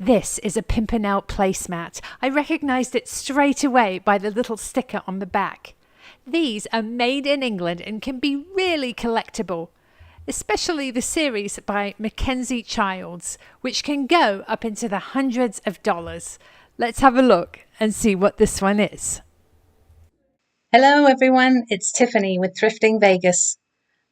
This is a Pimpernel placemat. I recognized it straight away by the little sticker on the back. These are made in England and can be really collectible, especially the series by Mackenzie Childs, which can go up into the hundreds of dollars. Let's have a look and see what this one is. Hello everyone, it's Tiffany with Thrifting Vegas.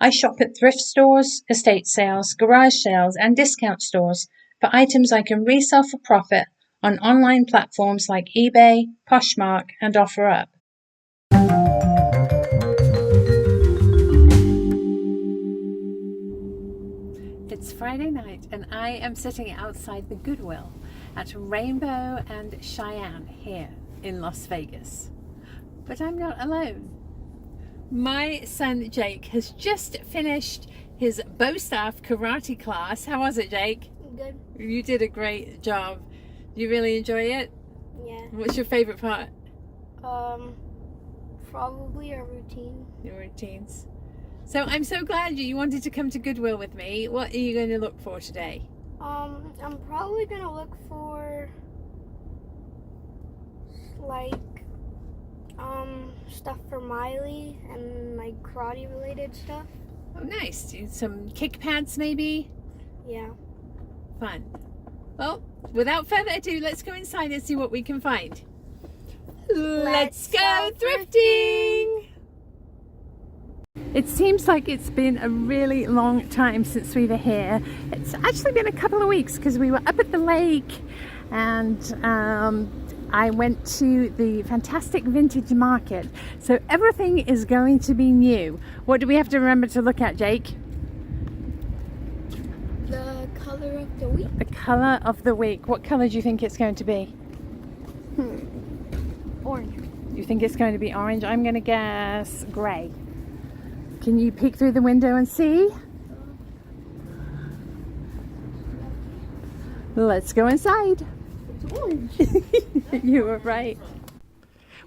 I shop at thrift stores, estate sales, garage sales and discount stores for items I can resell for profit on online platforms like eBay, Poshmark and OfferUp. It's Friday night and I am sitting outside the Goodwill at Rainbow and Cheyenne here in Las Vegas. But I'm not alone. My son Jake has just finished his bow staff karate class. How was it, Jake? Good. You did a great job. You really enjoy it? Yeah. What's your favorite part? Probably a routine. Your routines. So I'm so glad you wanted to come to Goodwill with me. What are you going to look for today? I'm probably gonna look for like stuff for Miley and like karate related stuff. Oh, nice. Some kick pads maybe? Yeah. Fun. Well, without further ado, let's go inside and see what we can find. Let's go thrifting! It seems like it's been a really long time since we were here. It's actually been a couple of weeks because we were up at the lake and I went to the fantastic vintage market. So everything is going to be new. What do we have to remember to look at, Jake? The color of the week. The color of the week. What color do you think it's going to be? Orange. You think it's going to be orange? I'm going to guess gray. Can you peek through the window and see? Let's go inside. It's orange. You were right.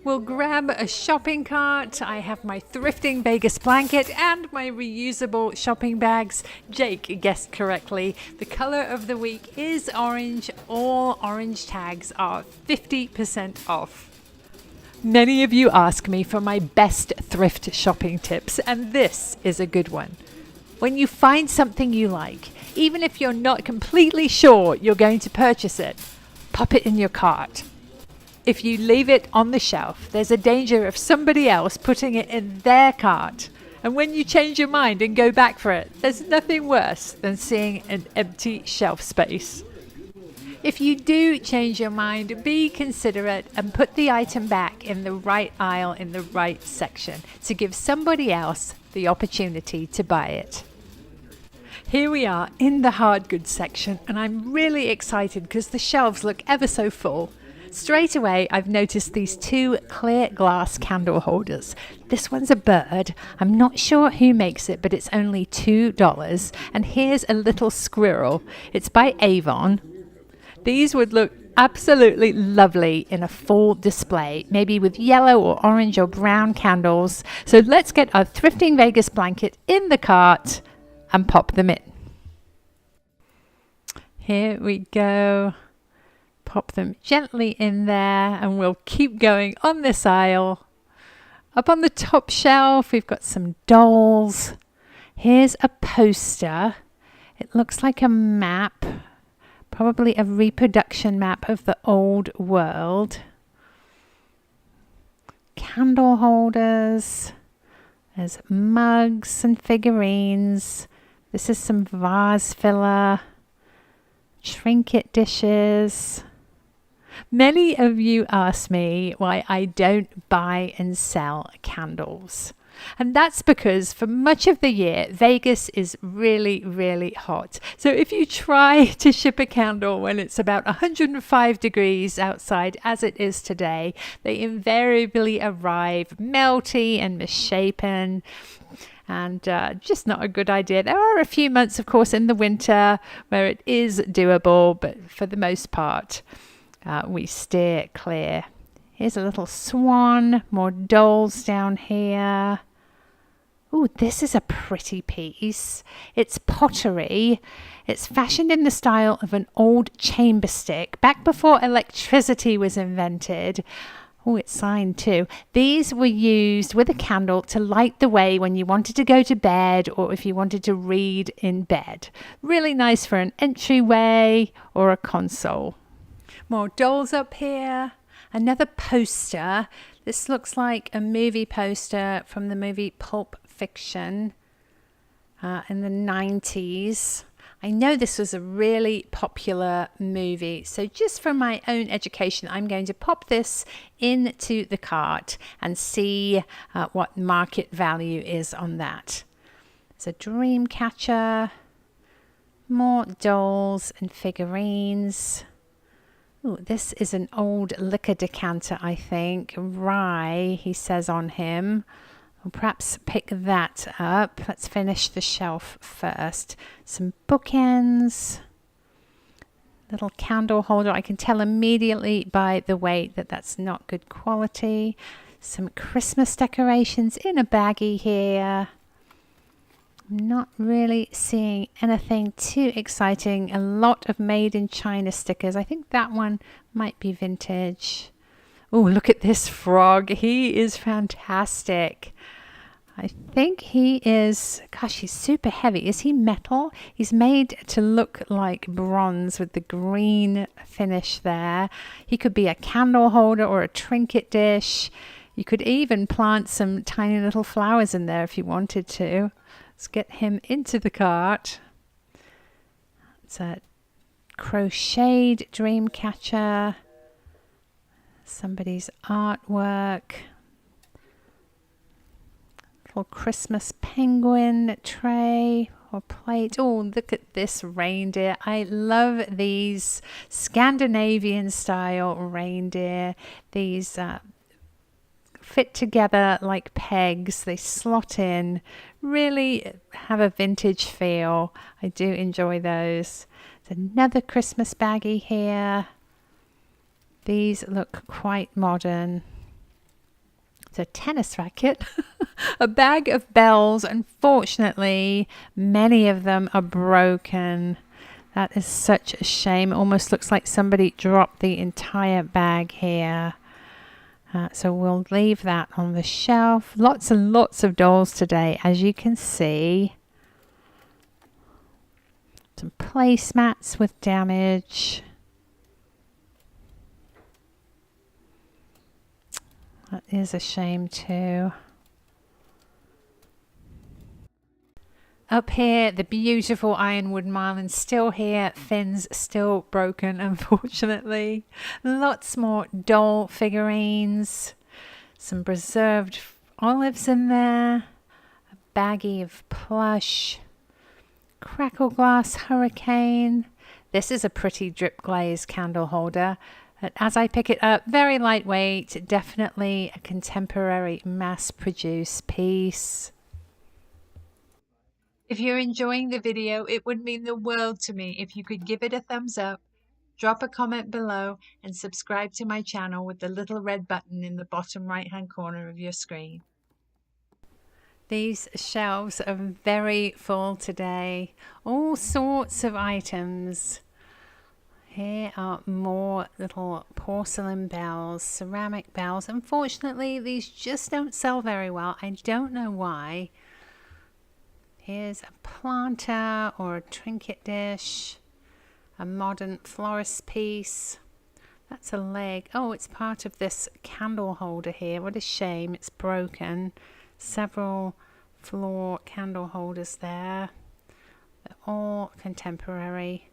We'll grab a shopping cart. I have my Thrifting Vegas blanket and my reusable shopping bags. Jake guessed correctly. The color of the week is orange. All orange tags are 50% off. Many of you ask me for my best thrift shopping tips, and this is a good one. When you find something you like, even if you're not completely sure you're going to purchase it, pop it in your cart. If you leave it on the shelf, there's a danger of somebody else putting it in their cart. And when you change your mind and go back for it, there's nothing worse than seeing an empty shelf space. If you do change your mind, be considerate and put the item back in the right aisle in the right section to give somebody else the opportunity to buy it. Here we are in the hard goods section and I'm really excited because the shelves look ever so full. Straight away, I've noticed these two clear glass candle holders. This one's a bird. I'm not sure who makes it, but it's only $2. And here's a little squirrel. It's by Avon. These would look absolutely lovely in a full display, maybe with yellow or orange or brown candles. So let's get our Thrifting Vegas blanket in the cart and pop them in. Here we go. Pop them gently in there and we'll keep going on this aisle. Up on the top shelf, we've got some dolls. Here's a poster. It looks like a map, probably a reproduction map of the old world. Candle holders. There's mugs and figurines. This is some vase filler. Trinket dishes. Many of you ask me why I don't buy and sell candles. And that's because for much of the year, Vegas is really, really hot. So if you try to ship a candle when it's about 105 degrees outside, as it is today, they invariably arrive melty and misshapen. And just not a good idea. There are a few months, of course, in the winter where it is doable, but for the most part, we steer clear. Here's a little swan, more dolls down here. Oh, this is a pretty piece. It's pottery. It's fashioned in the style of an old chamber stick back before electricity was invented. Oh, it's signed too. These were used with a candle to light the way when you wanted to go to bed or if you wanted to read in bed. Really nice for an entryway or a console. More dolls up here. Another poster. This looks like a movie poster from the movie Pulp Fiction in the 90s. I know this was a really popular movie, so just for my own education, I'm going to pop this into the cart and see what market value is on that. It's a dream catcher, more dolls and figurines. Ooh, this is an old liquor decanter, I think. Rye, he says on him. We'll perhaps pick that up. Let's finish the shelf first. Some bookends. Little candle holder. I can tell immediately by the weight that that's not good quality. Some Christmas decorations in a baggie here. I'm not really seeing anything too exciting. A lot of made in China stickers. I think that one might be vintage. Oh, look at this frog. He is fantastic. I think he is, gosh, he's super heavy. Is he metal? He's made to look like bronze with the green finish there. He could be a candle holder or a trinket dish. You could even plant some tiny little flowers in there if you wanted to. Let's get him into the cart. It's a crocheted dream catcher. Somebody's artwork. Little Christmas penguin tray or plate. Oh, look at this reindeer. I love these Scandinavian style reindeer. These fit together like pegs. They slot in. Really have a vintage feel. I do enjoy those. There's another Christmas baggie here. These look quite modern. It's a tennis racket, a bag of bells. Unfortunately, many of them are broken. That is such a shame. It almost looks like somebody dropped the entire bag here. So we'll leave that on the shelf. Lots and lots of dolls today, as you can see. Some placemats with damage. That is a shame too. Up here, the beautiful ironwood marlin still here. Fins still broken, unfortunately. Lots more doll figurines. Some preserved olives in there. A baggie of plush. Crackle glass hurricane. This is a pretty drip glaze candle holder. But as I pick it up, very lightweight, definitely a contemporary mass-produced piece. If you're enjoying the video, it would mean the world to me if you could give it a thumbs up, drop a comment below, and subscribe to my channel with the little red button in the bottom right-hand corner of your screen. These shelves are very full today. All sorts of items. Here are more little porcelain bells, ceramic bells. Unfortunately, these just don't sell very well. I don't know why. Here's a planter or a trinket dish, a modern florist piece. That's a leg. Oh, it's part of this candle holder here. What a shame, it's broken. Several floor candle holders there. They're all contemporary.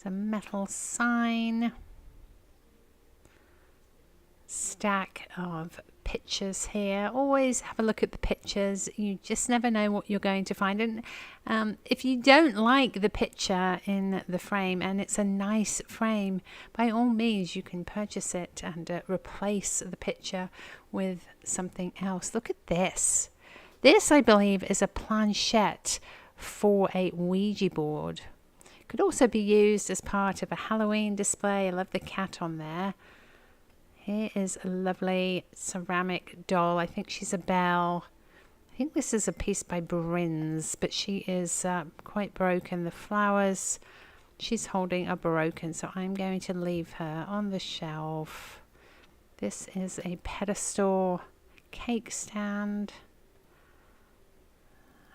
A metal sign, stack of pictures here. Always have a look at the pictures. You just never know what you're going to find. And if you don't like the picture in the frame and it's a nice frame, by all means you can purchase it and replace the picture with something else. Look at this. This, I believe, is a planchette for a Ouija board. Could also be used as part of a Halloween display. I love the cat on there. Here is a lovely ceramic doll. I think she's a bell. I think this is a piece by Brins, but she is quite broken. The flowers she's holding are broken, so I'm going to leave her on the shelf. This is a pedestal cake stand.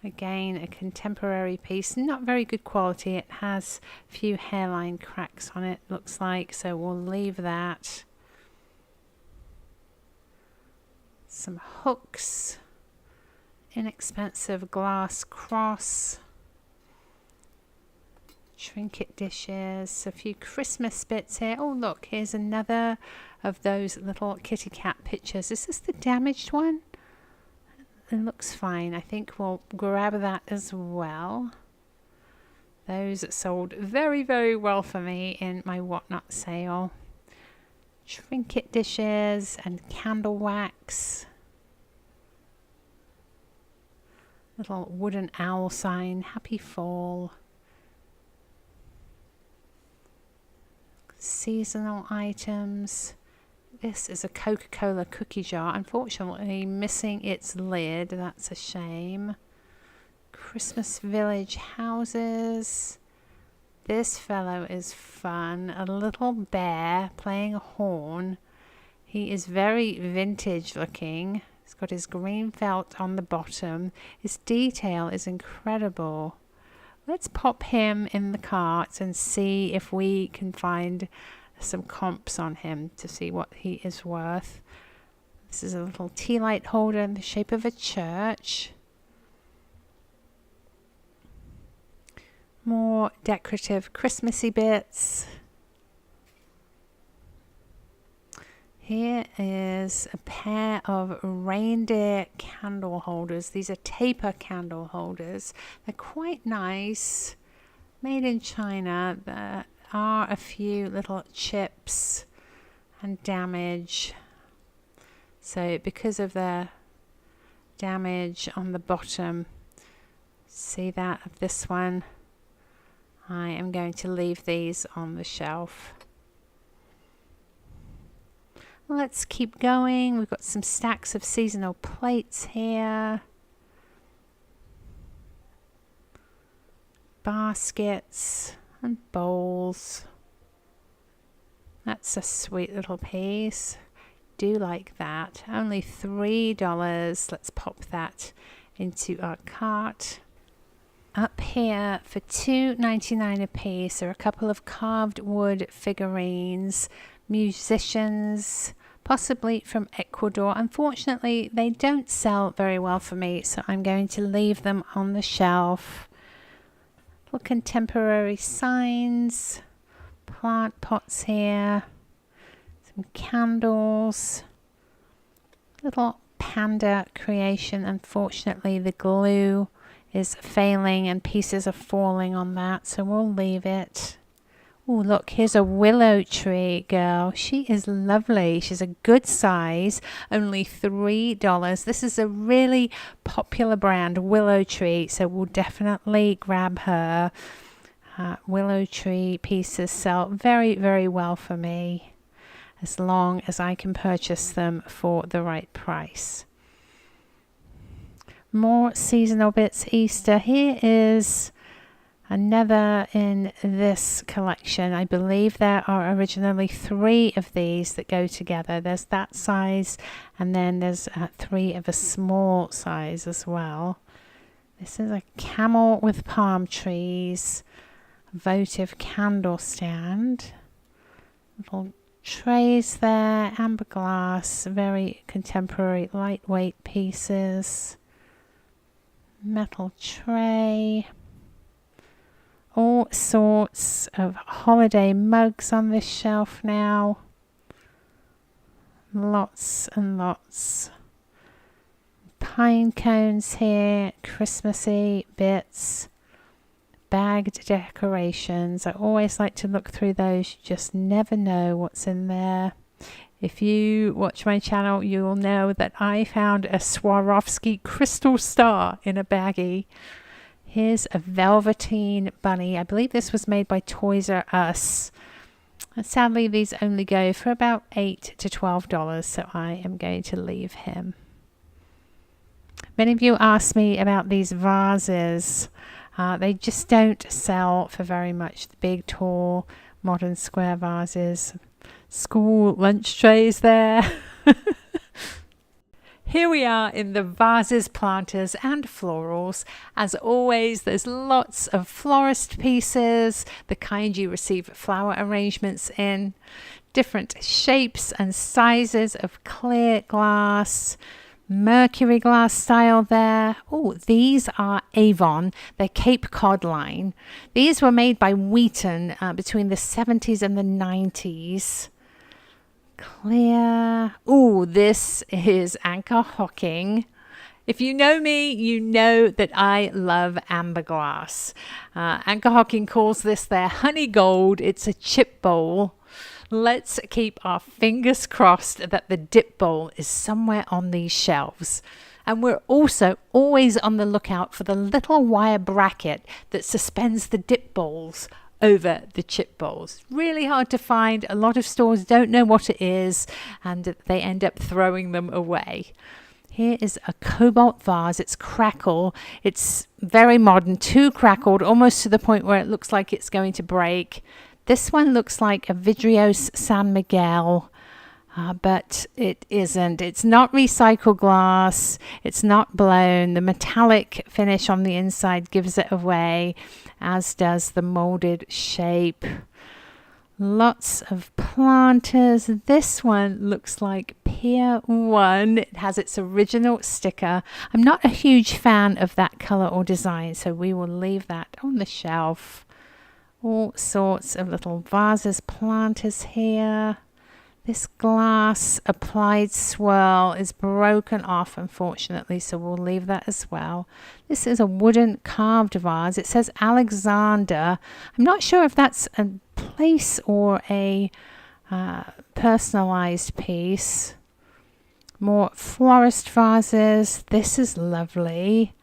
Again, a contemporary piece, not very good quality. It has a few hairline cracks on it, looks like, so we'll leave that. Some hooks, inexpensive glass cross, trinket dishes, a few Christmas bits here. Oh look, here's another of those little kitty cat pictures. Is this the damaged one? It looks fine. I think we'll grab that as well. Those sold very, very well for me in my Whatnot sale. Trinket dishes and candle wax. Little wooden owl sign. Happy fall. Seasonal items. This is a Coca-Cola cookie jar. Unfortunately, missing its lid. That's a shame. Christmas Village houses. This fellow is fun. A little bear playing a horn. He is very vintage looking. He's got his green felt on the bottom. His detail is incredible. Let's pop him in the cart and see if we can find some comps on him to see what he is worth. This is a little tea light holder in the shape of a church. More decorative Christmassy bits. Here is a pair of reindeer candle holders. These are taper candle holders. They're quite nice. Made in China. There are a few little chips and damage. So because of the damage on the bottom, see that of this one, I am going to leave these on the shelf. Let's keep going. We've got some stacks of seasonal plates here. Baskets and bowls. That's a sweet little piece. Do like that. Only $3. Let's pop that into our cart. Up here for $2.99 a piece are a couple of carved wood figurines, musicians, possibly from Ecuador. Unfortunately, they don't sell very well for me, so I'm going to leave them on the shelf. Little contemporary signs, plant pots here, some candles, little panda creation. Unfortunately, the glue is failing and pieces are falling on that, so we'll leave it. Oh, look, here's a willow tree girl. She is lovely. She's a good size, only $3. This is a really popular brand, Willow Tree, so we'll definitely grab her. Willow Tree pieces sell very, very well for me, as long as I can purchase them for the right price. More seasonal bits, Easter. Here is another in this collection. I believe there are originally 3 of these that go together. There's that size, and then there's 3 of a small size as well. This is a camel with palm trees, votive candle stand, little trays there, amber glass, very contemporary lightweight pieces, metal tray. All sorts of holiday mugs on this shelf now. Lots and lots. Pine cones here, Christmassy bits, bagged decorations. I always like to look through those. You just never know what's in there. If you watch my channel, you'll know that I found a Swarovski crystal star in a baggie. Here's a velveteen bunny. I believe this was made by Toys R Us. And sadly, these only go for about $8 to $12, so I am going to leave him. Many of you asked me about these vases. They just don't sell for very much. The big, tall, modern square vases. School lunch trays there. Here we are in the vases, planters and florals. As always, there's lots of florist pieces, the kind you receive flower arrangements in, different shapes and sizes of clear glass, mercury glass style there. Oh, these are Avon, the Cape Cod line. These were made by Wheaton between the 70s and the 90s. Clear. Oh, this is Anchor Hocking. If you know me, you know that I love amber glass. Anchor Hocking calls this their honey gold. It's a chip bowl. Let's keep our fingers crossed that the dip bowl is somewhere on these shelves. And we're also always on the lookout for the little wire bracket that suspends the dip bowls over the chip bowls. Really hard to find. A lot of stores don't know what it is and they end up throwing them away. Here is a cobalt vase. It's crackle. It's very modern, too crackled, almost to the point where it looks like it's going to break. This one looks like a Vidrios San Miguel, but it isn't. It's not recycled glass. It's not blown. The metallic finish on the inside gives it away, as does the molded shape. Lots of planters. This one looks like Pier 1. It has its original sticker. I'm not a huge fan of that color or design, so we will leave that on the shelf. All sorts of little vases, planters here. This glass applied swirl is broken off, unfortunately, so we'll leave that as well. This is a wooden carved vase. It says Alexander. I'm not sure if that's a place or a personalized piece. More florist vases. This is lovely.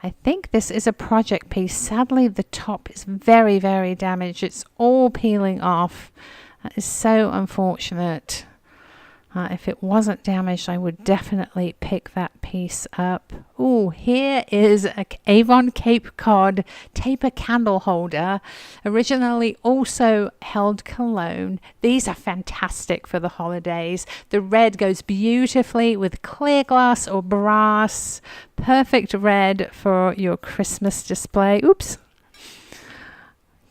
I think this is a project piece. Sadly, the top is very, very damaged. It's all peeling off. That is so unfortunate. If it wasn't damaged, I would definitely pick that piece up. Oh, here is a Avon Cape Cod taper candle holder. Originally also held cologne. These are fantastic for the holidays. The red goes beautifully with clear glass or brass. Perfect red for your Christmas display. Oops.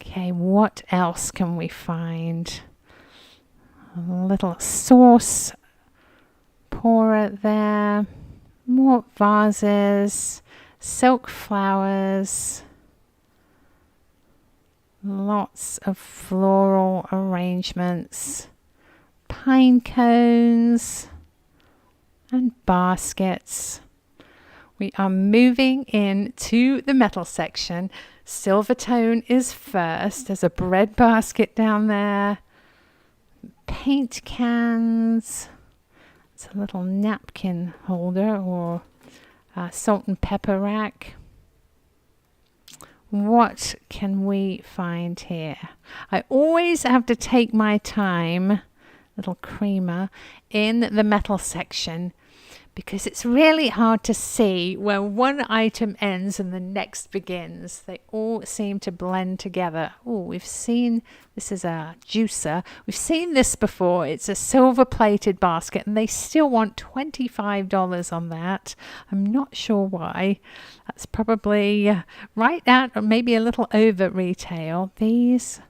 Okay, what else can we find? A little sauce pourer there. More vases, silk flowers, lots of floral arrangements, pine cones and baskets. We are moving into the metal section. Silver tone is first. There's a bread basket down there. Paint cans. It's a little napkin holder or salt and pepper rack. What can we find here? I always have to take my time, little creamer, in the metal section because it's really hard to see where one item ends and the next begins. They all seem to blend together. Oh, we've seen, this is a juicer. We've seen this before. It's a silver plated basket and they still want $25 on that. I'm not sure why. That's probably right at or maybe a little over retail. These,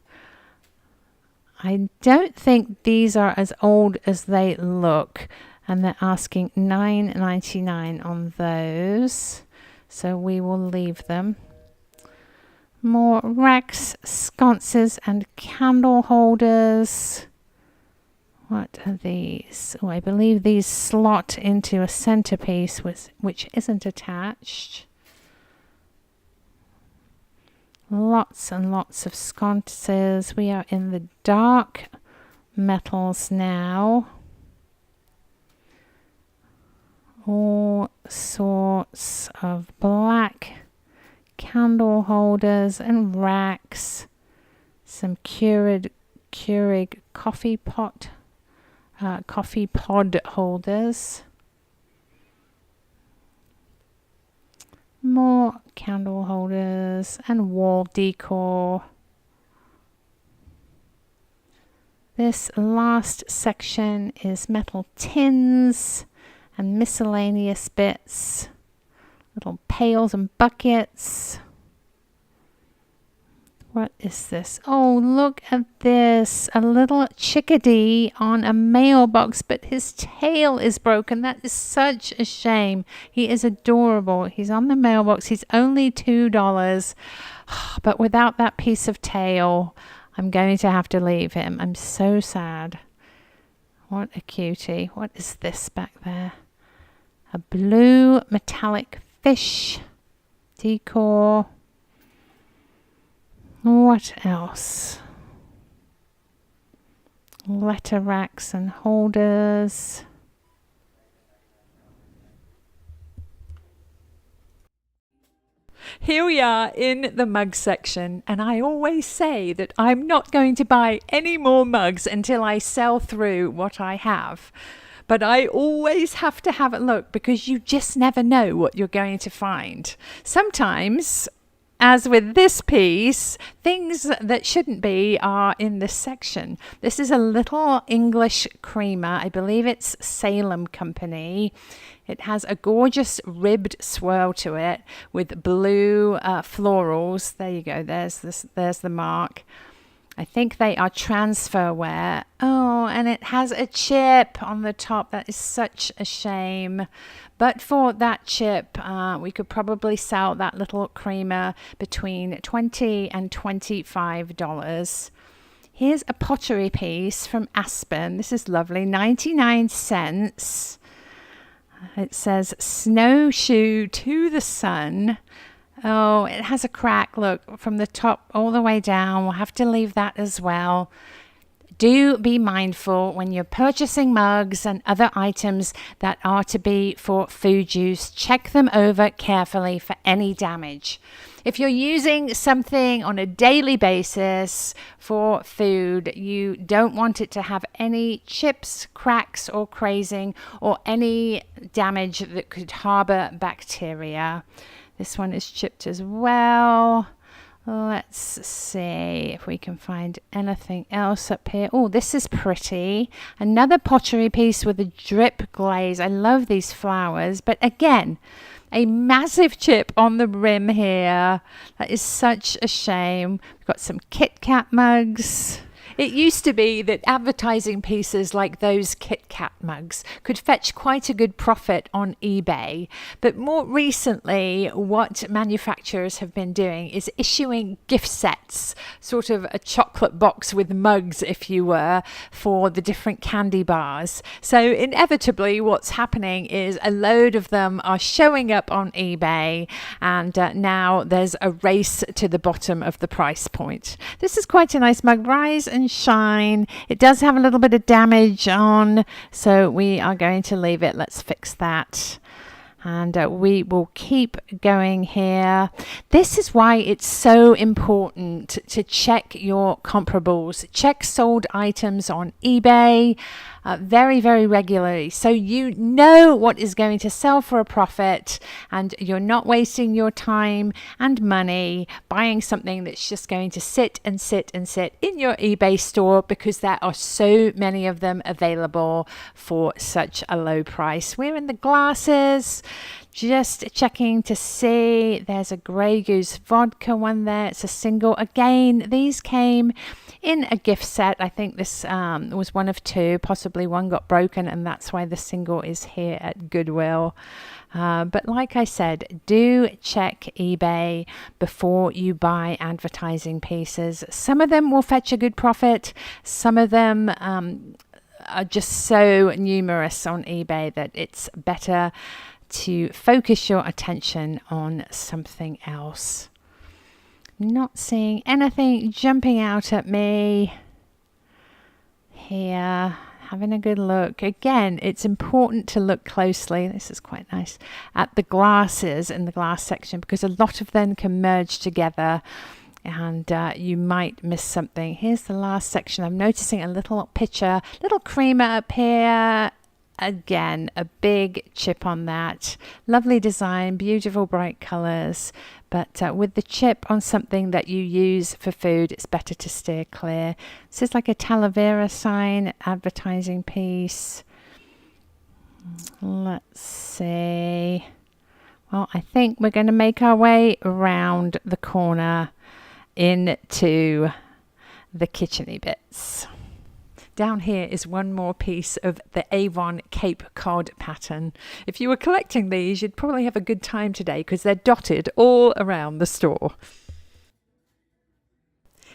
I don't think these are as old as they look. And they're asking $9.99 on those. So we will leave them. More racks, sconces, and candle holders. What are these? Oh, I believe these slot into a centerpiece which isn't attached. Lots and lots of sconces. We are in the dark metals now. All sorts of black candle holders and racks. Some Keurig coffee pod holders. More candle holders and wall decor. This last section is metal tins and miscellaneous bits, little pails and buckets. What is this? Oh, look at this. A little chickadee on a mailbox, but his tail is broken. That is such a shame. He is adorable. He's on the mailbox. He's only $2. But without that piece of tail, I'm going to have to leave him. I'm so sad. What a cutie. What is this back there? A blue metallic fish decor. What else? Letter racks and holders. Here we are in the mug section, and I always say that I'm not going to buy any more mugs until I sell through what I have. But I always have to have a look because you just never know what you're going to find. Sometimes, as with this piece, things that shouldn't be are in this section. This is a little English creamer. I believe it's Salem Company. It has a gorgeous ribbed swirl to it with blue florals. There you go. There's the mark. I think they are transferware. Oh, and it has a chip on the top. That is such a shame. But for that chip, we could probably sell that little creamer between $20 and $25. Here's a pottery piece from Aspen. This is lovely, 99 cents. It says snowshoe to the sun. Oh, it has a crack, look, from the top all the way down. We'll have to leave that as well. Do be mindful when you're purchasing mugs and other items that are to be for food use. Check them over carefully for any damage. If you're using something on a daily basis for food, you don't want it to have any chips, cracks, or crazing, or any damage that could harbor bacteria. This one is chipped as well. Let's see if we can find anything else up here. Oh, this is pretty. Another pottery piece with a drip glaze. I love these flowers, but again, a massive chip on the rim here. That is such a shame. We've got some Kit Kat mugs. It used to be that advertising pieces like those Kit Kat mugs could fetch quite a good profit on eBay. But more recently, what manufacturers have been doing is issuing gift sets, sort of a chocolate box with mugs, if you were, for the different candy bars. So inevitably, what's happening is a load of them are showing up on eBay, and now there's a race to the bottom of the price point. This is quite a nice mug. Rise and shine. It does have a little bit of damage on, so we are going to leave it. Let's fix that. And we will keep going here. This is why it's so important to check your comparables. Check sold items on eBay very, very regularly, so you know what is going to sell for a profit, and you're not wasting your time and money buying something that's just going to sit and sit and sit in your eBay store because there are so many of them available for such a low price. We're in the glasses. Just checking to see. There's a Grey Goose vodka one there. It's a single. Again, these came in a gift set. I think this was one of two. Possibly one got broken, and that's why the single is here at Goodwill. But like I said, do check eBay before you buy advertising pieces. Some of them will fetch a good profit. Some of them are just so numerous on eBay that it's better to focus your attention on something else. Not seeing anything jumping out at me here. Having a good look. Again, it's important to look closely. This is quite nice. At the glasses in the glass section, because a lot of them can merge together and you might miss something. Here's the last section. I'm noticing a little picture, little creamer up here. Again, a big chip on that. Lovely design, beautiful bright colors, but with the chip on something that you use for food, it's better to steer clear. This is like a Talavera sign, advertising piece. Let's see. Well, I think we're going to make our way around the corner into the kitcheny bits. Down here is one more piece of the Avon Cape Cod pattern. If you were collecting these, you'd probably have a good time today because they're dotted all around the store.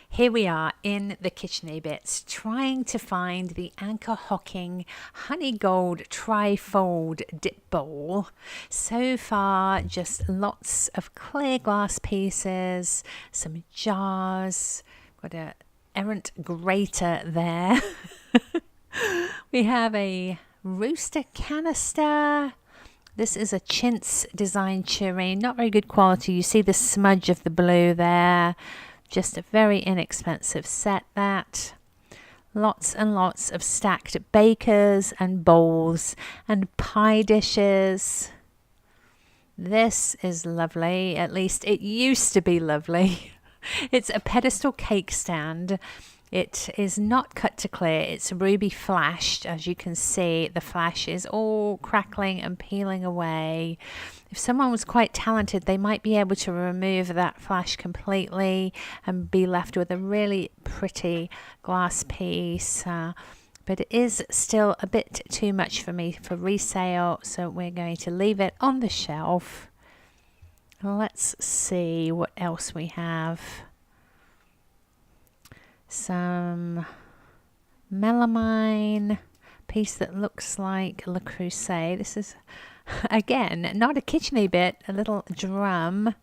Here we are in the kitcheny bits, trying to find the Anchor Hocking Honey Gold Trifold dip bowl. So far, just lots of clear glass pieces, some jars, got a errant grater there. We have a rooster canister. This is a chintz design tureen, not very good quality. You see the smudge of the blue there. Just a very inexpensive set, that. Lots and lots of stacked bakers and bowls and pie dishes. This is lovely. At least it used to be lovely. It's a pedestal cake stand. It is not cut to clear. It's ruby flashed. As you can see, the flash is all crackling and peeling away. If someone was quite talented, they might be able to remove that flash completely and be left with a really pretty glass piece. But it is still a bit too much for me for resale, so we're going to leave it on the shelf. Let's see what else we have. Some melamine piece that looks like Le Creuset. This is, again, not a kitcheny bit, a little drum.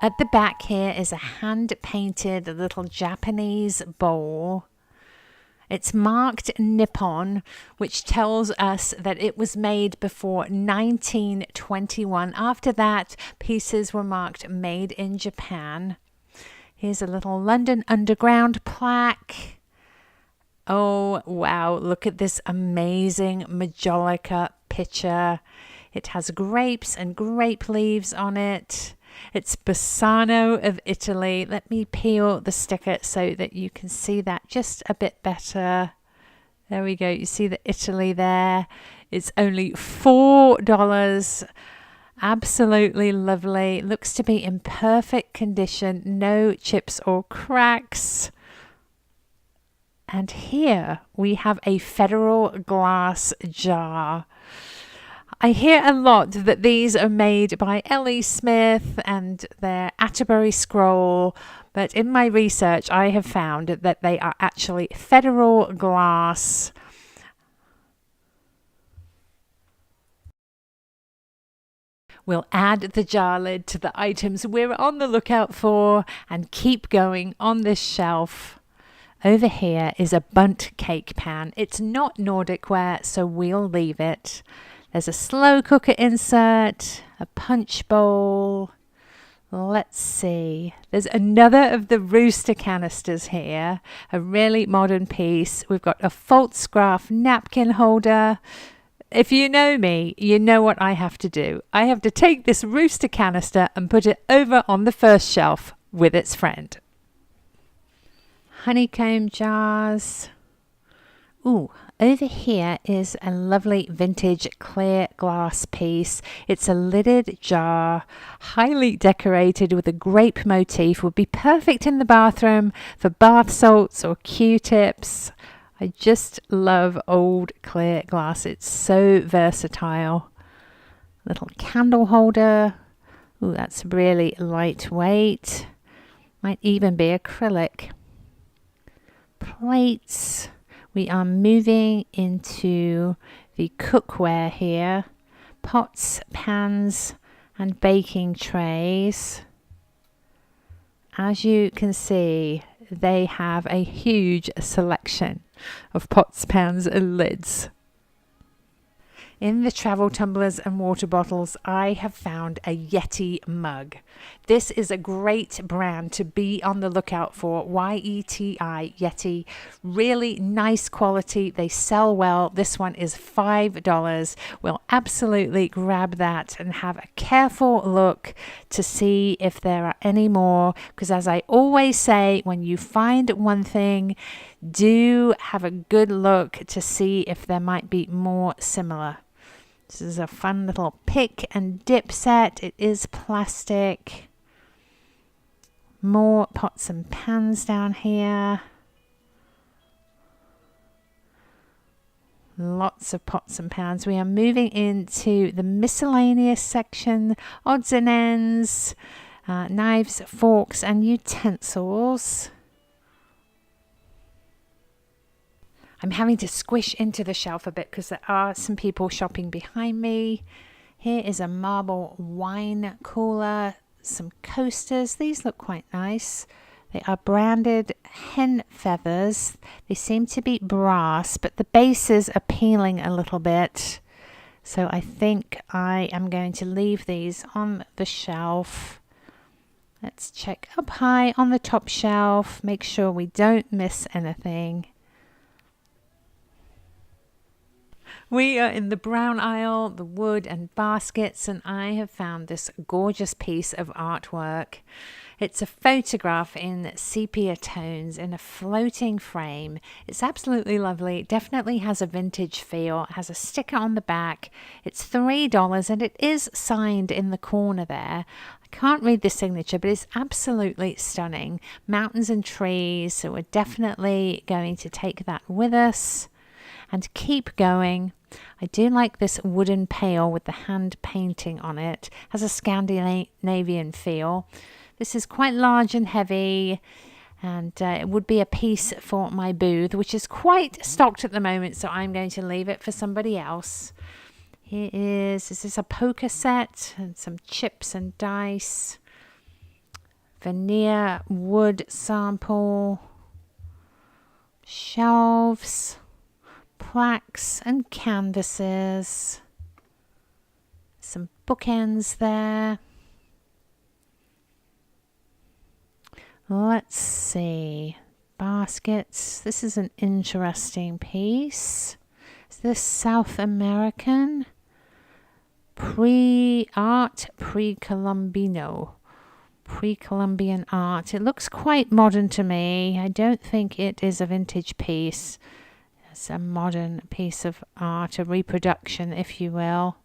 At the back here is a hand-painted little Japanese bowl. It's marked Nippon, which tells us that it was made before 1921. After that, pieces were marked made in Japan. Here's a little London Underground plaque. Oh, wow. Look at this amazing Majolica picture. It has grapes and grape leaves on it. It's Bassano of Italy. Let me peel the sticker so that you can see that just a bit better. There we go. You see the Italy there. It's only $4. Absolutely lovely. Looks to be in perfect condition. No chips or cracks. And here we have a Federal glass jar. I hear a lot that these are made by L.E. Smith and their Atterbury scroll, but in my research I have found that they are actually Federal glass. We'll add the jar lid to the items we're on the lookout for and keep going on this shelf. Over here is a bundt cake pan. It's not Nordic ware, so we'll leave it. There's a slow cooker insert, a punch bowl. Let's see. There's another of the rooster canisters here, a really modern piece. We've got a Falstaff napkin holder. If you know me, you know what I have to do. I have to take this rooster canister and put it over on the first shelf with its friend. Honeycomb jars. Ooh, over here is a lovely vintage clear glass piece. It's a lidded jar, highly decorated with a grape motif. Would be perfect in the bathroom for bath salts or Q-tips. I just love old clear glass. It's so versatile. Little candle holder. Ooh, that's really lightweight. Might even be acrylic. Plates. We are moving into the cookware here. Pots, pans, and baking trays. As you can see, they have a huge selection of pots, pans, and lids. In the travel tumblers and water bottles, I have found a Yeti mug. This is a great brand to be on the lookout for. Y-E-T-I, Yeti. Really nice quality. They sell well. This one is $5. We'll absolutely grab that and have a careful look to see if there are any more. Because as I always say, when you find one thing, do have a good look to see if there might be more similar. This is a fun little pick and dip set. It is plastic. More pots and pans down here. Lots of pots and pans. We are moving into the miscellaneous section. Odds and ends, knives, forks, and utensils. I'm having to squish into the shelf a bit because there are some people shopping behind me. Here is a marble wine cooler, some coasters. These look quite nice. They are branded hen feathers. They seem to be brass, but the bases are peeling a little bit. So I think I am going to leave these on the shelf. Let's check up high on the top shelf. Make sure we don't miss anything. We are in the brown aisle, the wood and baskets, and I have found this gorgeous piece of artwork. It's a photograph in sepia tones in a floating frame. It's absolutely lovely. It definitely has a vintage feel. It has a sticker on the back. It's $3 and it is signed in the corner there. I can't read the signature, but it's absolutely stunning. Mountains and trees, so we're definitely going to take that with us and keep going. I do like this wooden pail with the hand painting on it. Has a Scandinavian feel. This is quite large and heavy, and it would be a piece for my booth, which is quite stocked at the moment, so I'm going to leave it for somebody else. Here is this a poker set and some chips and dice. Veneer wood sample. Shelves. Plaques and canvases. Some bookends there. Let's see. Baskets. This is an interesting piece. Is this South American? Pre-Columbian art. It looks quite modern to me. I don't think it is a vintage piece. It's a modern piece of art, a reproduction, if you will.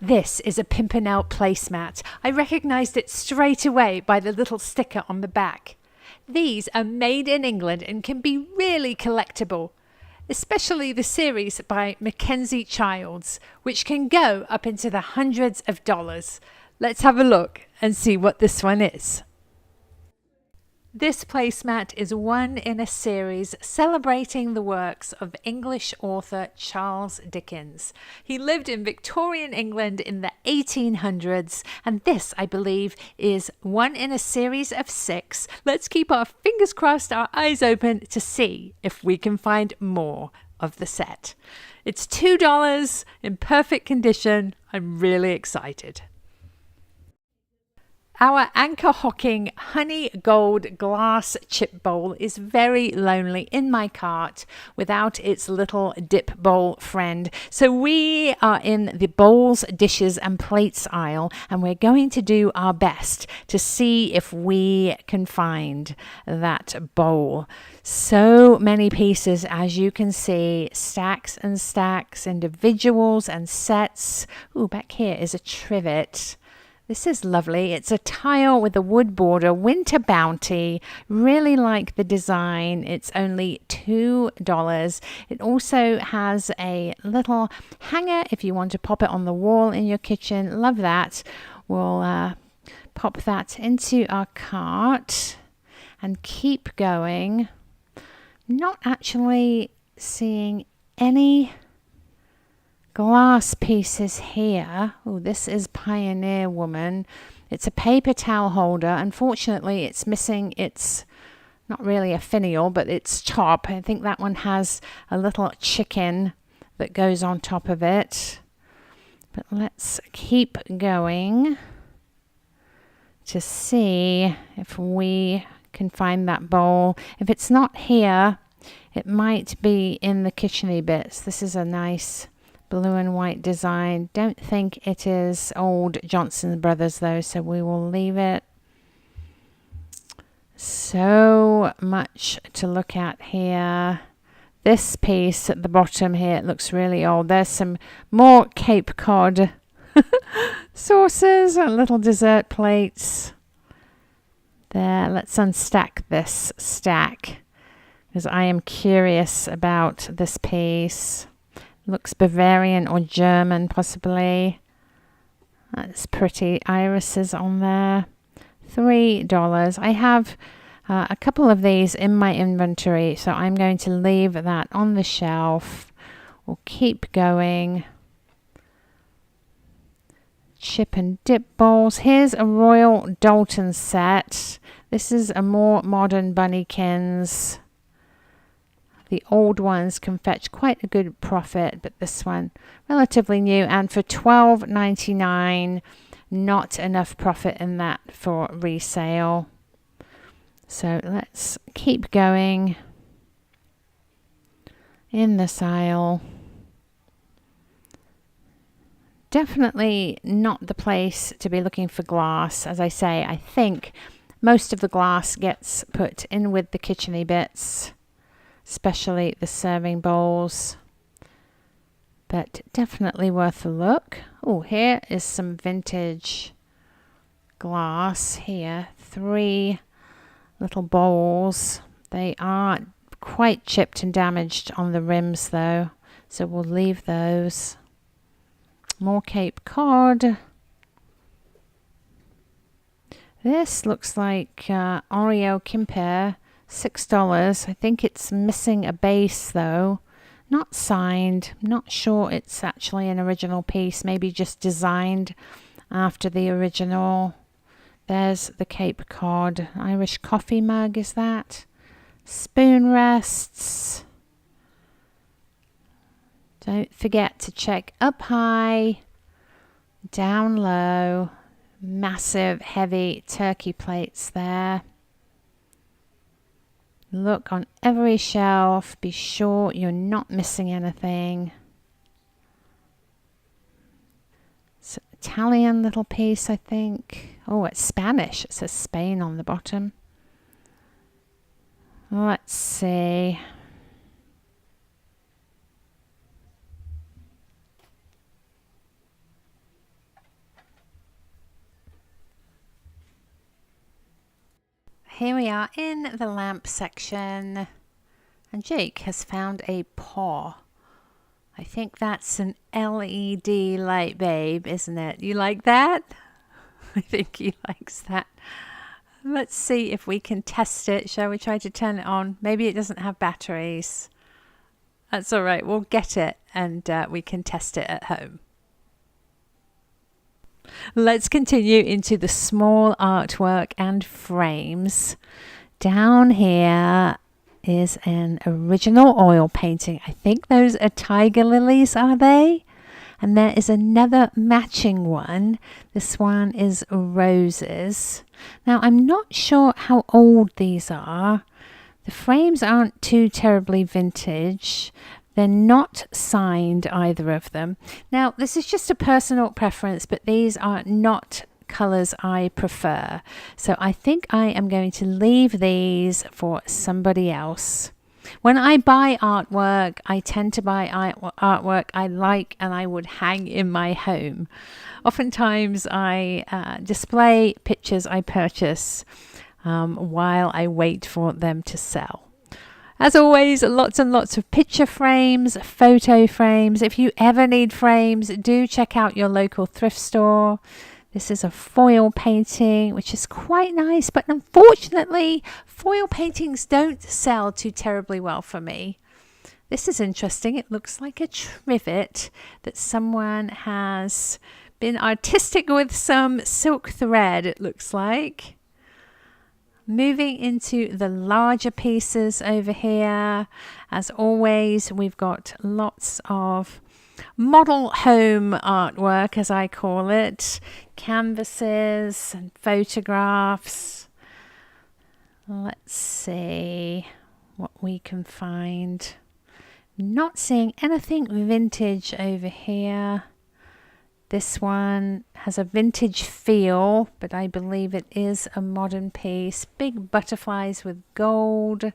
This is a Pimpernel placemat. I recognized it straight away by the little sticker on the back. These are made in England and can be really collectible, especially the series by Mackenzie Childs, which can go up into the hundreds of dollars. Let's have a look and see what this one is. This placemat is one in a series celebrating the works of English author Charles Dickens. He lived in Victorian England in the 1800s, and this, I believe, is one in a series of 6. Let's keep our fingers crossed, our eyes open to see if we can find more of the set. It's $2 in perfect condition. I'm really excited. Our Anchor Hocking honey gold glass chip bowl is very lonely in my cart without its little dip bowl friend. So we are in the bowls, dishes and plates aisle, and we're going to do our best to see if we can find that bowl. So many pieces, as you can see, stacks and stacks, individuals and sets. Ooh, back here is a trivet. This is lovely. It's a tile with a wood border, Winter Bounty. Really like the design. It's only $2. It also has a little hanger if you want to pop it on the wall in your kitchen. Love that. We'll pop that into our cart and keep going. Not actually seeing any glass pieces here. Oh, this is Pioneer Woman. It's a paper towel holder. Unfortunately, it's missing its, not really a finial, but its top. I think that one has a little chicken that goes on top of it. But let's keep going to see if we can find that bowl. If it's not here, it might be in the kitcheny bits. This is a nice blue and white design. Don't think it is old Johnson Brothers though, so we will leave it. So much to look at here. This piece at the bottom here, it looks really old. There's some more Cape Cod saucers and little dessert plates. There, let's unstack this stack because I am curious about this piece. Looks Bavarian or German possibly. That's pretty. Irises on there. $3. I have a couple of these in my inventory, so I'm going to leave that on the shelf. We'll keep going. Chip and dip bowls. Here's a Royal Doulton set. This is a more modern Bunnykins. The old ones can fetch quite a good profit, but this one relatively new, and for $12.99, not enough profit in that for resale. So let's keep going in this aisle. Definitely not the place to be looking for glass. As I say, I think most of the glass gets put in with the kitcheny bits, especially the serving bowls. But definitely worth a look. Oh, here is some vintage glass here. 3 little bowls. They are quite chipped and damaged on the rims though, so we'll leave those. More Cape Cod. This looks like Oreo Quimper, $6. I think it's missing a base though. Not signed. Not sure it's actually an original piece. Maybe just designed after the original. There's the Cape Cod. Irish coffee mug, is that? Spoon rests. Don't forget to check up high, down low. Massive, heavy turkey plates there. Look on every shelf. Be sure you're not missing anything. It's an Italian little piece, I think. Oh, it's Spanish. It says Spain on the bottom. Let's see. Here we are in the lamp section, and Jake has found a paw. I think that's an LED light, babe, isn't it? You like that? I think he likes that. Let's see if we can test it. Shall we try to turn it on? Maybe it doesn't have batteries. That's all right. We'll get it and we can test it at home. Let's continue into the small artwork and frames. Down here is an original oil painting. I think those are tiger lilies, are they? And there is another matching one. This one is roses. Now, I'm not sure how old these are. The frames aren't too terribly vintage. They're not signed, either of them. Now, this is just a personal preference, but these are not colors I prefer. So I think I am going to leave these for somebody else. When I buy artwork, I tend to buy artwork I like and I would hang in my home. Oftentimes, I display pictures I purchase while I wait for them to sell. As always, lots and lots of picture frames, photo frames. If you ever need frames, do check out your local thrift store. This is a foil painting, which is quite nice, but unfortunately, foil paintings don't sell too terribly well for me. This is interesting. It looks like a trivet that someone has been artistic with some silk thread, it looks like. Moving into the larger pieces over here. As always, we've got lots of model home artwork, as I call it, canvases and photographs. Let's see what we can find. Not seeing anything vintage over here. This one has a vintage feel, but I believe it is a modern piece. Big butterflies with gold.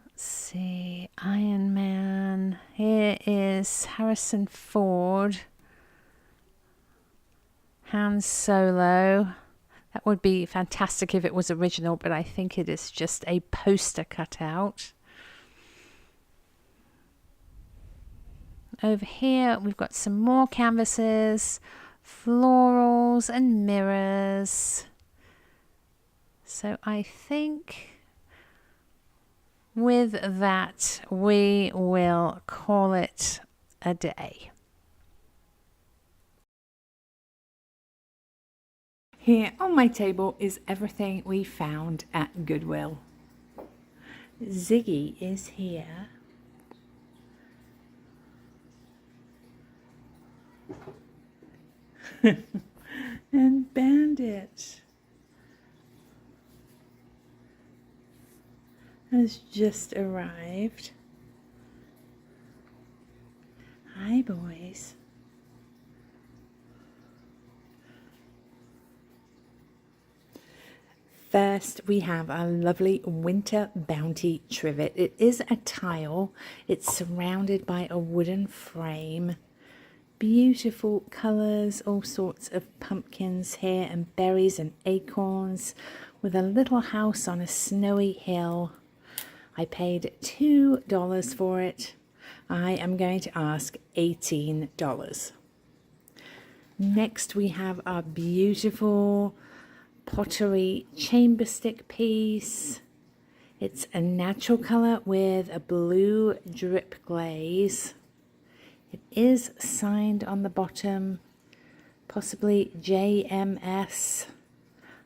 Let's see, Iron Man. Here is Harrison Ford. Han Solo. That would be fantastic if it was original, but I think it is just a poster cutout. Over here, we've got some more canvases, florals and mirrors. So I think with that, we will call it a day. Here on my table is everything we found at Goodwill. Ziggy is here. And Bandit has just arrived. Hi, boys. First, we have our lovely Winter Bounty trivet. It is a tile. It's surrounded by a wooden frame. Beautiful colours, all sorts of pumpkins here and berries and acorns with a little house on a snowy hill. I paid $2 for it. I am going to ask $18. Next, we have our beautiful pottery chamber stick piece. It's a natural colour with a blue drip glaze. It is signed on the bottom, possibly JMS.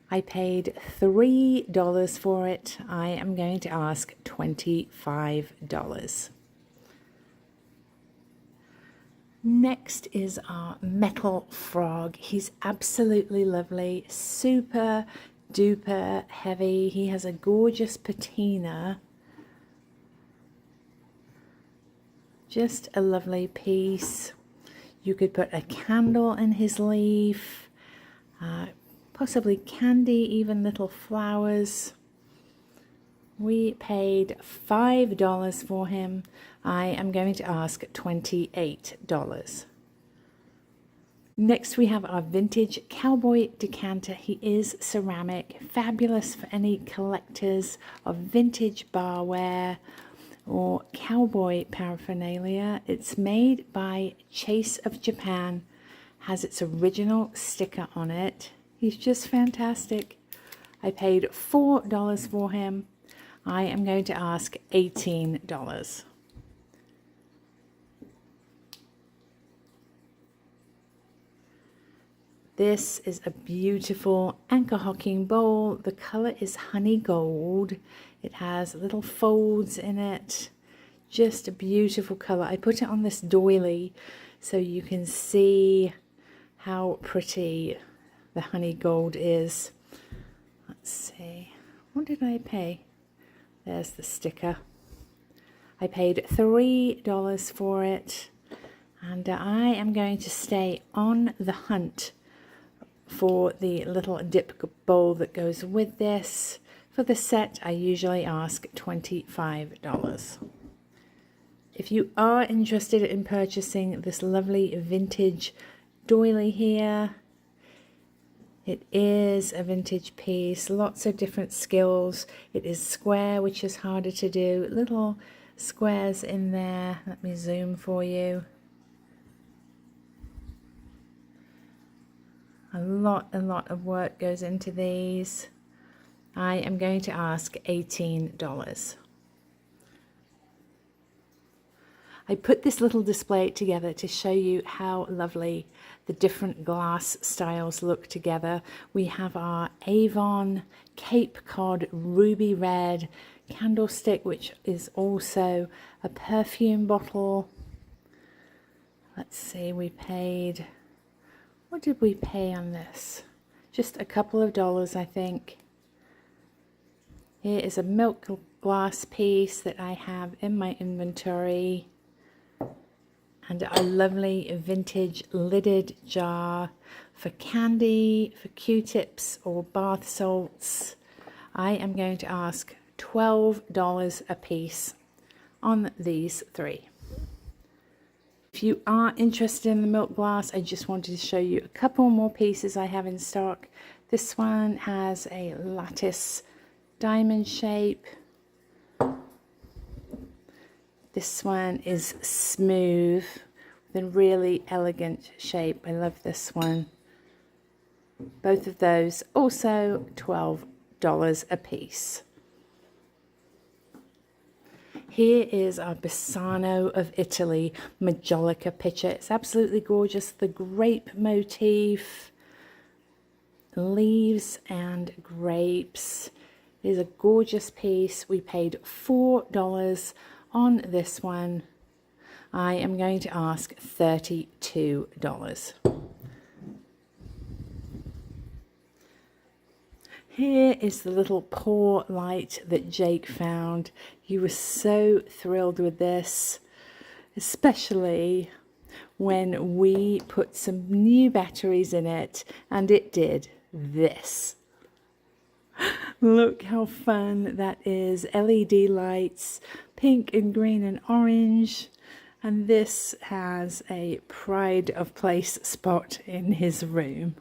I paid $3 for it. I am going to ask $25. Next is our metal frog. He's absolutely lovely, super duper heavy. He has a gorgeous patina. Just a lovely piece. You could put a candle in his leaf, possibly candy, even little flowers. We paid $5 for him. I am going to ask $28. Next, we have our vintage cowboy decanter. He is ceramic, fabulous for any collectors of vintage barware or cowboy paraphernalia. It's made by Chase of Japan, has its original sticker on it. He's just fantastic. I paid $4 for him. I am going to ask $18. This is a beautiful anchor hocking bowl. The color is honey gold. It has little folds in it. Just a beautiful color. I put it on this doily so you can see how pretty the honey gold is. Let's see. What did I pay? There's the sticker. I paid $3 for it. And I am going to stay on the hunt for the little dip bowl that goes with this. For the set, I usually ask $25. If you are interested in purchasing this lovely vintage doily here, it is a vintage piece, lots of different skills. It is square, which is harder to do. Little squares in there. Let me zoom for you. A lot of work goes into these. I am going to ask $18. I put this little display together to show you how lovely the different glass styles look together. We have our Avon Cape Cod Ruby Red candlestick, which is also a perfume bottle. Let's see, we paid, what did we pay on this? Just a couple of dollars, I think. Here is a milk glass piece that I have in my inventory, and a lovely vintage lidded jar for candy, for Q-tips or bath salts. I am going to ask $12 a piece on these three. If you are interested in the milk glass, I just wanted to show you a couple more pieces I have in stock. This one has a lattice diamond shape. This one is smooth with a really elegant shape. I love this one. Both of those also $12 a piece. Here is our Bassano of Italy Majolica picture. It's absolutely gorgeous. The grape motif, leaves and grapes. It is a gorgeous piece. We paid $4 on this one. I am going to ask $32. Here is the little pour light that Jake found. He was so thrilled with this, especially when we put some new batteries in it and it did this. Look how fun that is. LED lights, pink and green and orange. And this has a pride of place spot in his room.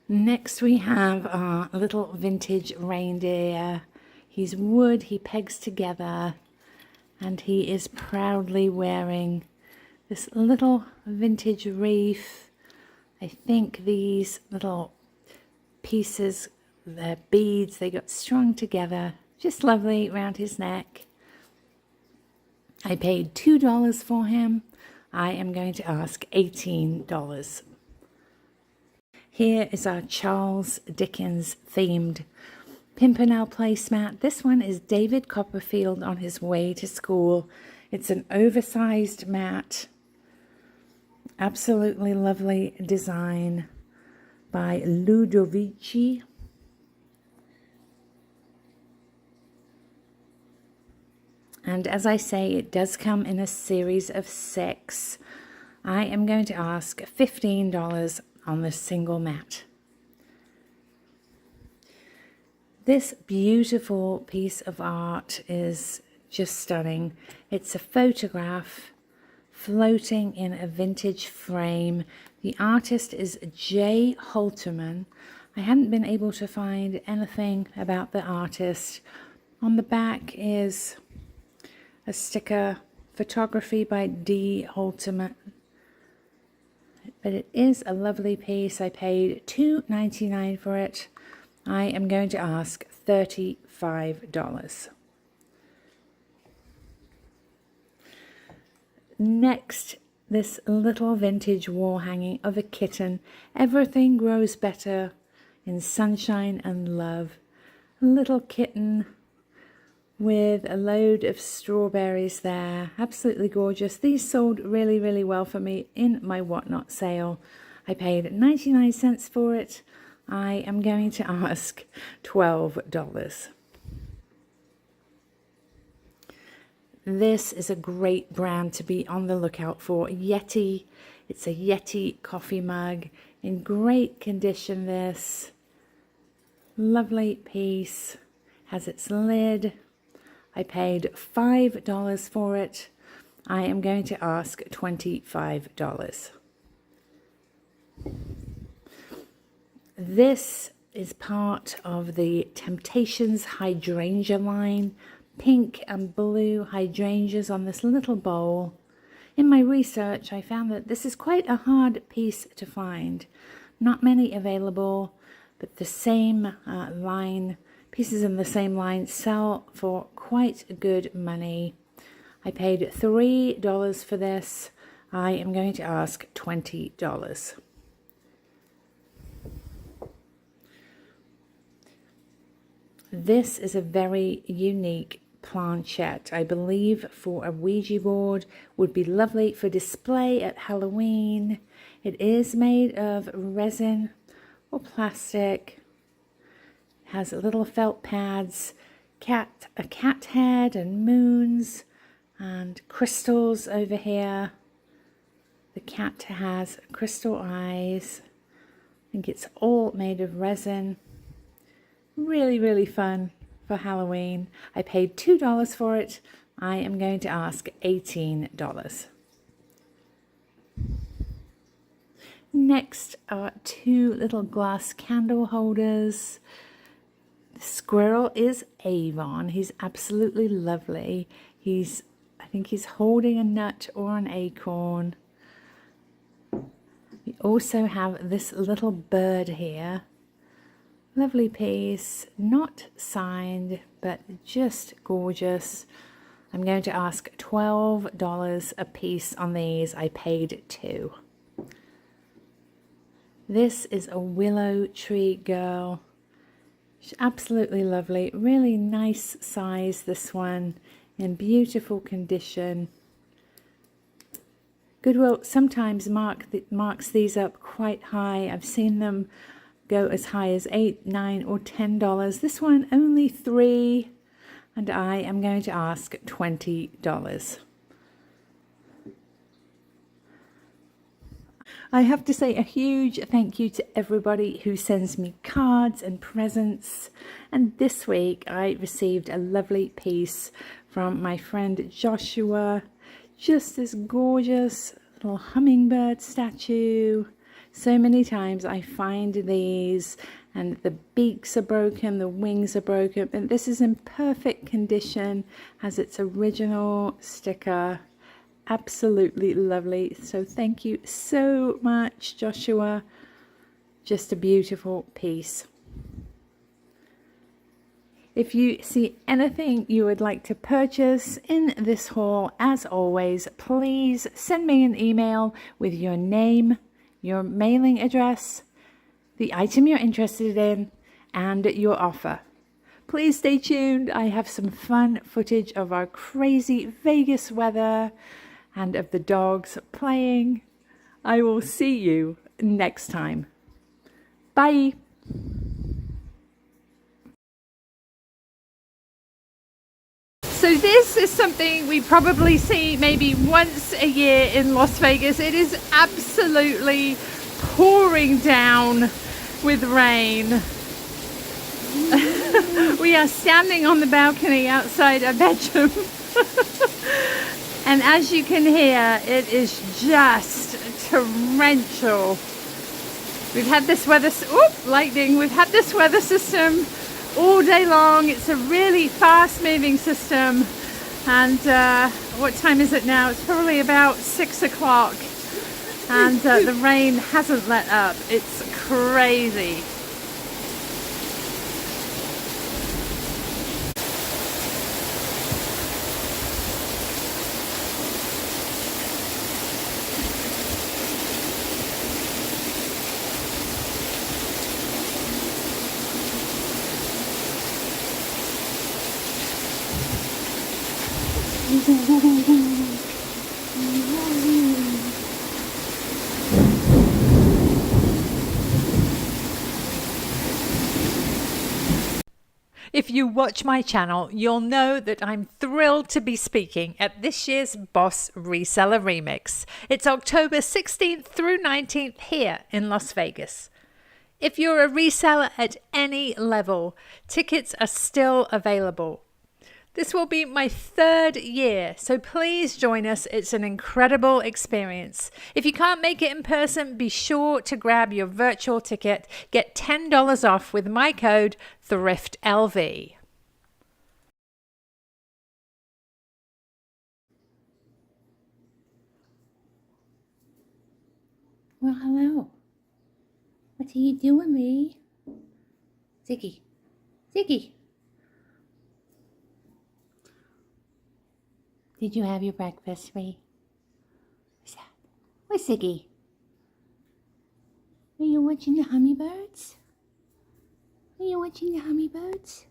Next we have our little vintage reindeer. He's wood, he pegs together, and he is proudly wearing this little vintage wreath. I think these little pieces, the beads, they got strung together, just lovely around his neck. I paid $2 for him. I am going to ask $18. Here is our Charles Dickens themed Pimpernel placemat. This one is David Copperfield on his way to school. It's an oversized mat. Absolutely lovely design by Ludovici. And as I say, it does come in a series of 6. I am going to ask $15 on this single mat. This beautiful piece of art is just stunning. It's a photograph floating in a vintage frame. The artist is J. Holterman. I hadn't been able to find anything about the artist. On the back is a sticker, photography by D. Holterman. But it is a lovely piece. I paid $2.99 for it. I am going to ask $35. Next, this little vintage wall hanging of a kitten. Everything grows better in sunshine and love. A little kitten with a load of strawberries there. Absolutely gorgeous. These sold really, really well for me in my Whatnot sale. I paid 99 cents for it. I am going to ask $12. This is a great brand to be on the lookout for. Yeti. It's a Yeti coffee mug in great condition. This lovely piece has its lid. I paid $5 for it. I am going to ask $25. This is part of the Temptations hydrangea line. Pink and blue hydrangeas on this little bowl. In my research, I found that this is quite a hard piece to find. Not many available, but the same pieces in the same line sell for quite good money. I paid $3 for this. I am going to ask $20. This is a very unique planchette. I believe for a Ouija board, would be lovely for display at Halloween. It is made of resin or plastic. Has little felt pads, a cat head and moons and crystals over here. The cat has crystal eyes. I think it's all made of resin. Really, really fun for Halloween. I paid $2 for it. I am going to ask $18. Next are two little glass candle holders. The squirrel is Avon. He's absolutely lovely. I think he's holding a nut or an acorn. We also have this little bird here. Lovely piece, not signed, but just gorgeous. I'm going to ask $12 a piece on these. I paid $2. This is a willow tree girl. She's absolutely lovely. Really nice size, this one, in beautiful condition. Goodwill sometimes marks these up quite high. I've seen them go as high as $8, $9, or $10. This one only $3, and I am going to ask $20. I have to say a huge thank you to everybody who sends me cards and presents. And this week I received a lovely piece from my friend Joshua. Just this gorgeous little hummingbird statue. So many times I find these and the beaks are broken, the wings are broken, but this is in perfect condition, has its original sticker. Absolutely lovely. So thank you so much, Joshua. Just a beautiful piece. If you see anything you would like to purchase in this haul, as always, please send me an email with your name, your mailing address, the item you're interested in, and your offer. Please stay tuned. I have some fun footage of our crazy Vegas weather and of the dogs playing. I will see you next time. Bye. So this is something we probably see maybe once a year in Las Vegas. It is absolutely pouring down with rain. We are standing on the balcony outside our bedroom. And as you can hear, it is just torrential. We've had this lightning. We've had this weather system all day long. It's a really fast moving system. And what time is it now? It's probably about 6 o'clock. And the rain hasn't let up. It's crazy. If you watch my channel, you'll know that I'm thrilled to be speaking at this year's Boss Reseller Remix. It's October 16th through 19th here in Las Vegas. If you're a reseller at any level, tickets are still available. This will be my 3rd year, so please join us. It's an incredible experience. If you can't make it in person, be sure to grab your virtual ticket. Get $10 off with my code THRIFTLV. Well, hello. What are you doing, Lee? Ziggy. Ziggy. Did you have your breakfast, Ray? What's that? What's Ziggy? Are you watching the hummingbirds? Are you watching the hummingbirds?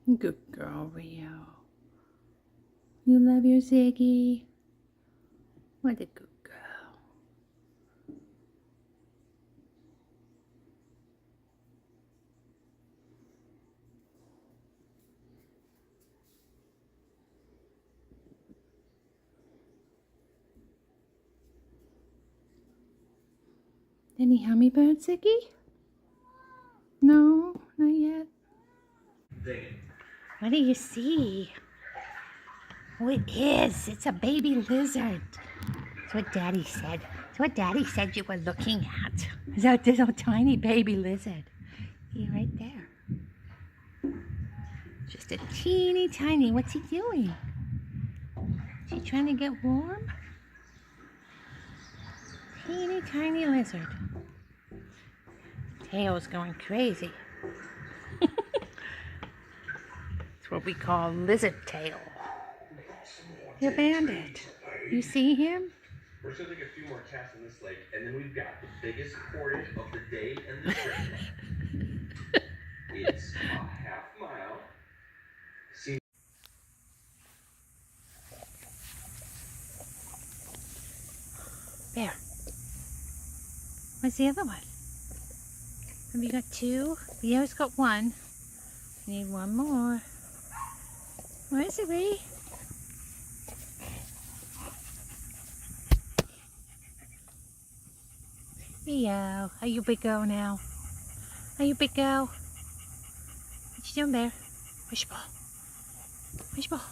Good girl, Rio. You love your Ziggy? What a good girl. Any hummingbird, Ziggy? No, not yet. What do you see? Oh, it is. It's a baby lizard. That's what Daddy said. That's what Daddy said you were looking at. Is that this little tiny baby lizard? See, right there. Just a teeny tiny. What's he doing? Is he trying to get warm? Teeny tiny lizard. Tail's going crazy. It's what we call lizard tail. The bandit. You see him? We're still taking a few more casts in this lake, and then we've got the biggest portage of the day and the trip. It's a half mile. See. There. Where's the other one? Have you got two? Leo's got one. We need one more. Where is it, Ree? Rio, are you a big girl now? Are you a big girl? What you doing there? Where's your ball? Where's your ball?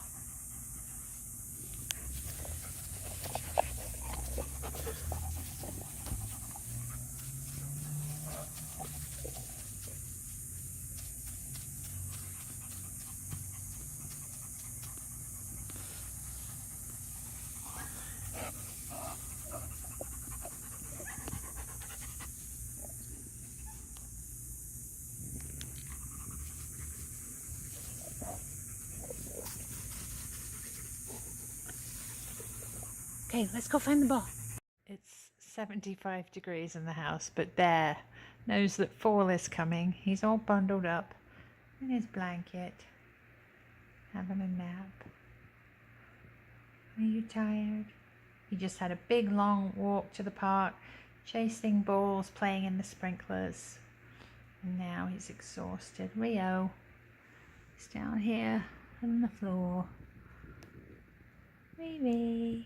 Okay, let's go find the ball. It's 75 degrees in the house, but Bear knows that fall is coming. He's all bundled up in his blanket, having a nap. Are you tired? He just had a big long walk to the park, chasing balls, playing in the sprinklers. And now he's exhausted. Rio is down here on the floor. Riri.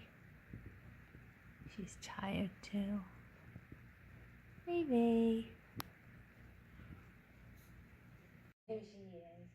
She's tired too. Riri. There she is.